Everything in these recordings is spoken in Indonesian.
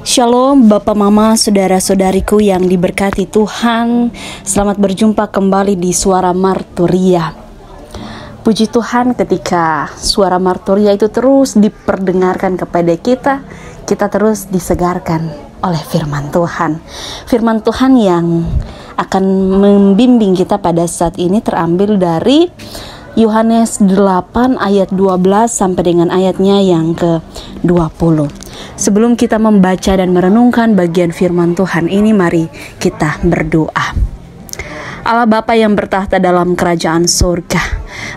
Shalom Bapak Mama, saudara-saudariku yang diberkati Tuhan. Selamat berjumpa kembali di Suara Marturia. Puji Tuhan, ketika Suara Marturia itu terus diperdengarkan kepada kita terus disegarkan oleh firman Tuhan. Firman Tuhan yang akan membimbing kita pada saat ini terambil dari Yohanes 8 ayat 12 sampai dengan ayatnya yang ke-20. Sebelum kita membaca dan merenungkan bagian firman Tuhan ini, mari kita berdoa. Allah Bapa yang bertahta dalam kerajaan surga,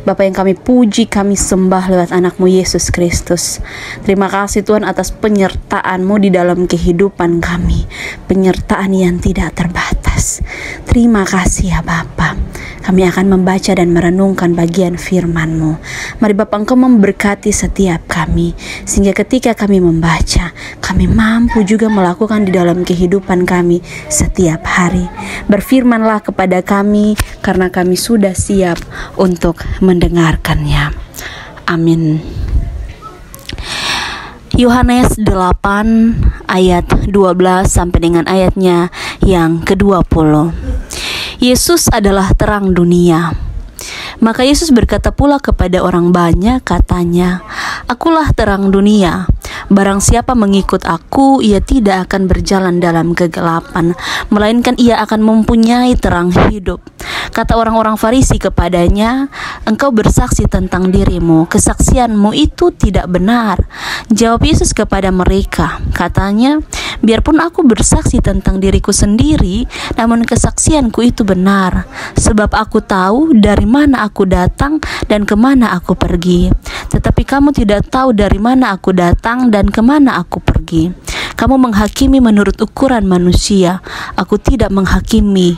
Bapa yang kami puji, kami sembah lewat anakmu Yesus Kristus. Terima kasih Tuhan atas penyertaan-Mu di dalam kehidupan kami, penyertaan yang tidak terbatas. Terima kasih ya Bapa. Kami akan membaca dan merenungkan bagian firman-Mu. Mari Bapa Engkau memberkati setiap kami, sehingga ketika kami membaca, kami mampu juga melakukan di dalam kehidupan kami setiap hari. Berfirmanlah kepada kami, karena kami sudah siap untuk mendengarkannya. Amin. Yohanes 8 ayat 12 sampai dengan ayatnya yang ke-20. Yesus adalah terang dunia. Maka Yesus berkata pula kepada orang banyak, katanya, "Akulah terang dunia. Barang siapa mengikut aku, ia tidak akan berjalan dalam kegelapan, melainkan ia akan mempunyai terang hidup." Kata orang-orang Farisi kepadanya, "Engkau bersaksi tentang dirimu, kesaksianmu itu tidak benar." Jawab Yesus kepada mereka, katanya, "Biarpun aku bersaksi tentang diriku sendiri, namun kesaksianku itu benar, sebab aku tahu dari mana aku datang dan kemana aku pergi. Tetapi kamu tidak tahu dari mana aku datang dan kemana aku pergi. Kamu menghakimi menurut ukuran manusia, aku tidak menghakimi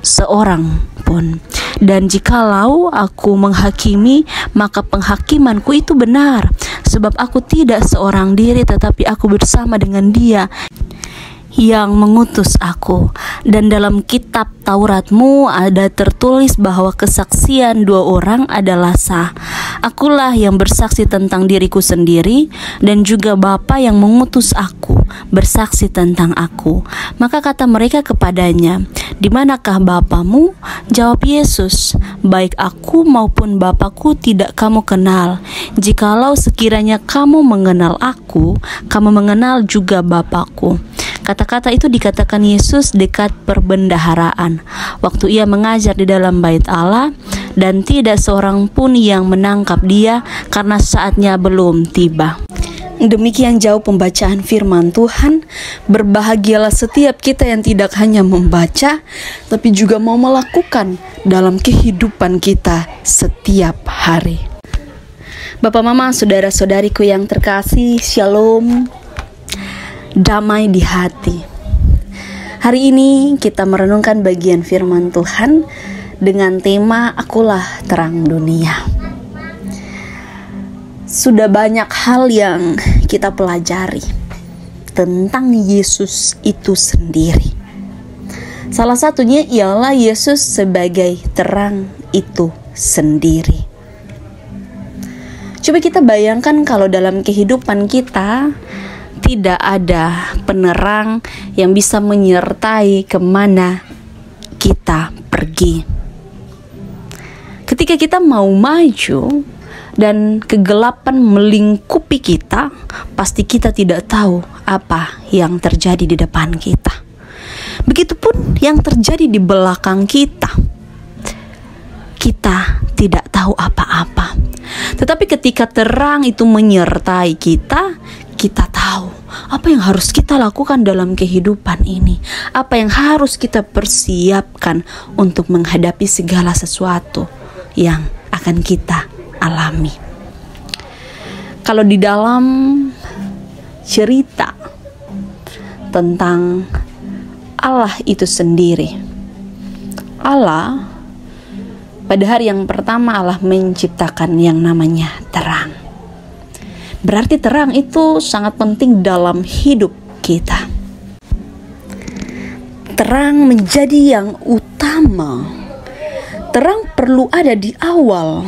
seorang pun. Dan jikalau aku menghakimi, maka penghakimanku itu benar, sebab aku tidak seorang diri, tetapi aku bersama dengan Dia yang mengutus aku. Dan dalam kitab Tauratmu ada tertulis bahwa kesaksian dua orang adalah sah. Akulah yang bersaksi tentang diriku sendiri, dan juga Bapa yang mengutus aku bersaksi tentang aku." Maka kata mereka kepadanya, "Di manakah Bapamu?" Jawab Yesus, "Baik aku maupun Bapakku tidak kamu kenal. Jikalau sekiranya kamu mengenal aku, kamu mengenal juga Bapakku." Kata-kata itu dikatakan Yesus dekat perbendaharaan, waktu ia mengajar di dalam bait Allah, dan tidak seorang pun yang menangkap Dia karena saatnya belum tiba. Demikian jauh pembacaan firman Tuhan. Berbahagialah setiap kita yang tidak hanya membaca, tapi juga mau melakukan dalam kehidupan kita setiap hari. Bapak Mama, saudara-saudariku yang terkasih, Shalom. Damai di hati. Hari ini kita merenungkan bagian firman Tuhan dengan tema Akulah Terang Dunia. Sudah banyak hal yang kita pelajari tentang Yesus itu sendiri. Salah satunya ialah Yesus sebagai terang itu sendiri. Coba kita bayangkan kalau dalam kehidupan kita tidak ada penerang yang bisa menyertai kemana kita pergi. Ketika kita mau maju dan kegelapan melingkupi kita, pasti kita tidak tahu apa yang terjadi di depan kita. Begitupun yang terjadi di belakang kita. Kita tidak tahu apa-apa. Tetapi ketika terang itu menyertai kita, kita tahu apa yang harus kita lakukan dalam kehidupan ini, apa yang harus kita persiapkan untuk menghadapi segala sesuatu yang akan kita alami. Kalau di dalam cerita tentang Allah itu sendiri, Allah pada hari yang pertama Allah menciptakan yang namanya terang. Berarti terang itu sangat penting dalam hidup kita. Terang menjadi yang utama. Terang perlu ada di awal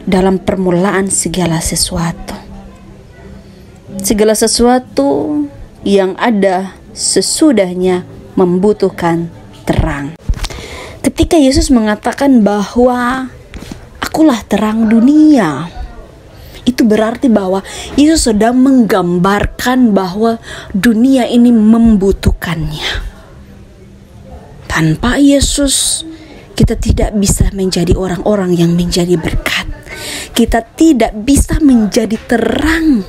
dalam permulaan segala sesuatu. Segala sesuatu yang ada sesudahnya membutuhkan terang. Ketika Yesus mengatakan bahwa akulah terang dunia, itu berarti bahwa Yesus sedang menggambarkan bahwa dunia ini membutuhkannya. Tanpa Yesus, kita tidak bisa menjadi orang-orang yang menjadi berkat. Kita tidak bisa menjadi terang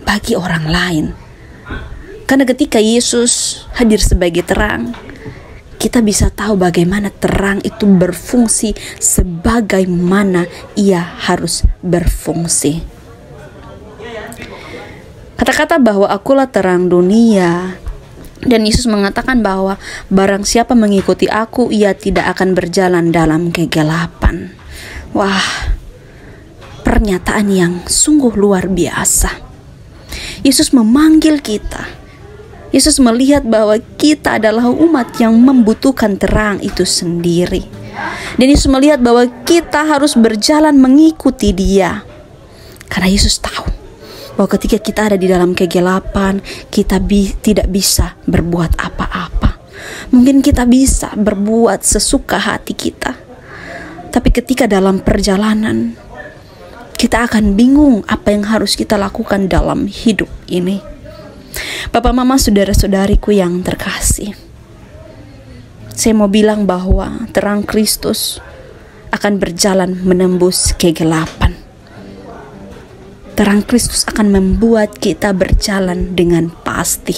bagi orang lain. Karena ketika Yesus hadir sebagai terang, kita bisa tahu bagaimana terang itu berfungsi sebagaimana ia harus berfungsi. Kata-kata bahwa akulah terang dunia, dan Yesus mengatakan bahwa barang siapa mengikuti aku, ia tidak akan berjalan dalam kegelapan. Wah, pernyataan yang sungguh luar biasa. Yesus memanggil kita. Yesus melihat bahwa kita adalah umat yang membutuhkan terang itu sendiri. Dan Yesus melihat bahwa kita harus berjalan mengikuti Dia. Karena Yesus tahu bahwa ketika kita ada di dalam kegelapan, kita tidak bisa berbuat apa-apa. Mungkin kita bisa berbuat sesuka hati kita, tapi ketika dalam perjalanan, kita akan bingung apa yang harus kita lakukan dalam hidup ini. Bapak, mama, saudara-saudariku yang terkasih, saya mau bilang bahwa terang Kristus akan berjalan menembus kegelapan. Terang Kristus akan membuat kita berjalan dengan pasti.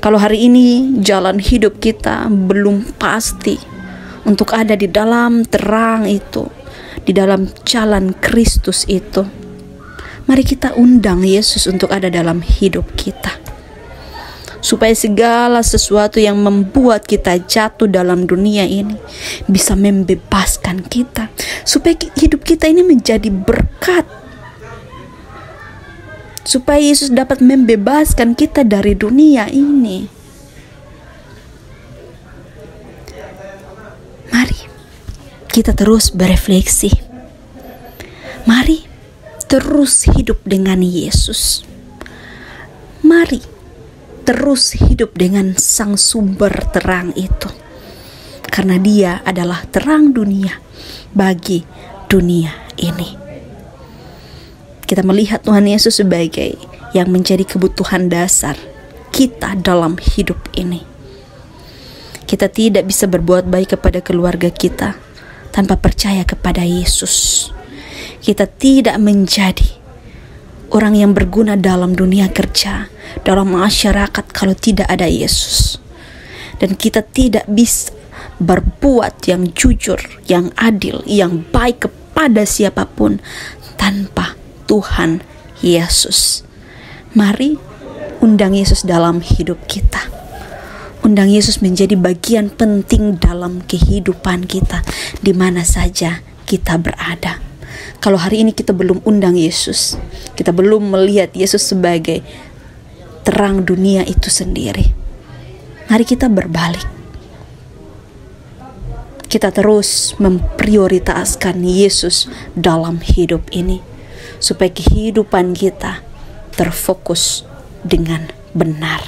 Kalau hari ini jalan hidup kita belum pasti untuk ada di dalam terang itu, di dalam jalan Kristus itu, mari kita undang Yesus untuk ada dalam hidup kita. Supaya segala sesuatu yang membuat kita jatuh dalam dunia ini bisa membebaskan kita. Supaya hidup kita ini menjadi berkat. Supaya Yesus dapat membebaskan kita dari dunia ini. Mari kita terus berefleksi. Mari terus hidup dengan Yesus. Mari terus hidup dengan Sang Sumber terang itu. Karena Dia adalah terang dunia bagi dunia ini. Kita melihat Tuhan Yesus sebagai yang menjadi kebutuhan dasar kita dalam hidup ini. Kita tidak bisa berbuat baik kepada keluarga kita tanpa percaya kepada Yesus. Kita tidak menjadi orang yang berguna dalam dunia kerja, dalam masyarakat kalau tidak ada Yesus. Dan kita tidak bisa berbuat yang jujur, yang adil, yang baik kepada siapapun tanpa Tuhan Yesus. Mari undang Yesus dalam hidup kita. Undang Yesus menjadi bagian penting dalam kehidupan kita di mana saja kita berada. Kalau hari ini kita belum undang Yesus, kita belum melihat Yesus sebagai terang dunia itu sendiri, mari kita berbalik. Kita terus memprioritaskan Yesus dalam hidup ini, supaya kehidupan kita terfokus dengan benar.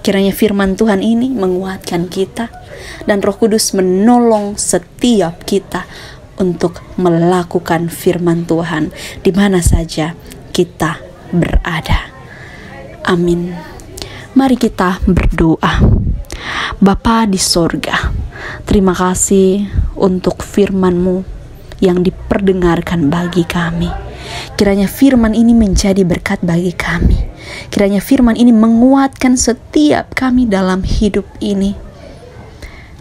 Kiranya firman Tuhan ini menguatkan kita, dan Roh Kudus menolong setiap kita untuk melakukan firman Tuhan di mana saja kita berada. Amin. Mari kita berdoa. Bapa di sorga, terima kasih untuk firman-Mu yang diperdengarkan bagi kami. Kiranya firman ini menjadi berkat bagi kami. Kiranya firman ini menguatkan setiap kami dalam hidup ini.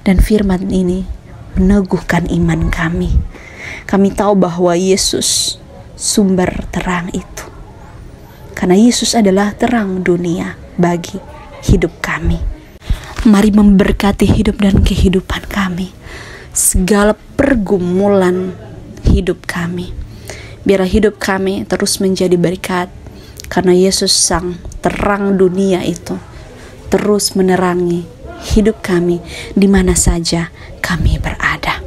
Dan firman ini meneguhkan iman kami. Kami tahu bahwa Yesus sumber terang itu. Karena Yesus adalah terang dunia bagi hidup kami. Mari memberkati hidup dan kehidupan kami. Segala pergumulan hidup kami, biar hidup kami terus menjadi berkat. Karena Yesus sang terang dunia itu terus menerangi hidup kami di mana saja kami berada.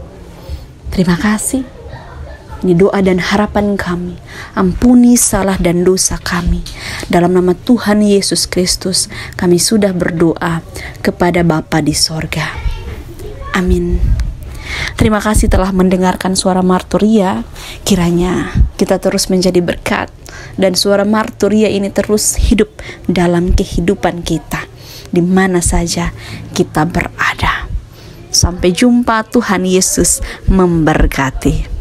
Terima kasih. Ini doa dan harapan kami. Ampuni salah dan dosa kami. Dalam nama Tuhan Yesus Kristus, kami sudah berdoa kepada Bapa di sorga. Amin. Terima kasih telah mendengarkan suara Marturia. Kiranya kita terus menjadi berkat, dan suara Marturia ini terus hidup dalam kehidupan kita, di mana saja kita berada. Sampai jumpa, Tuhan Yesus memberkati.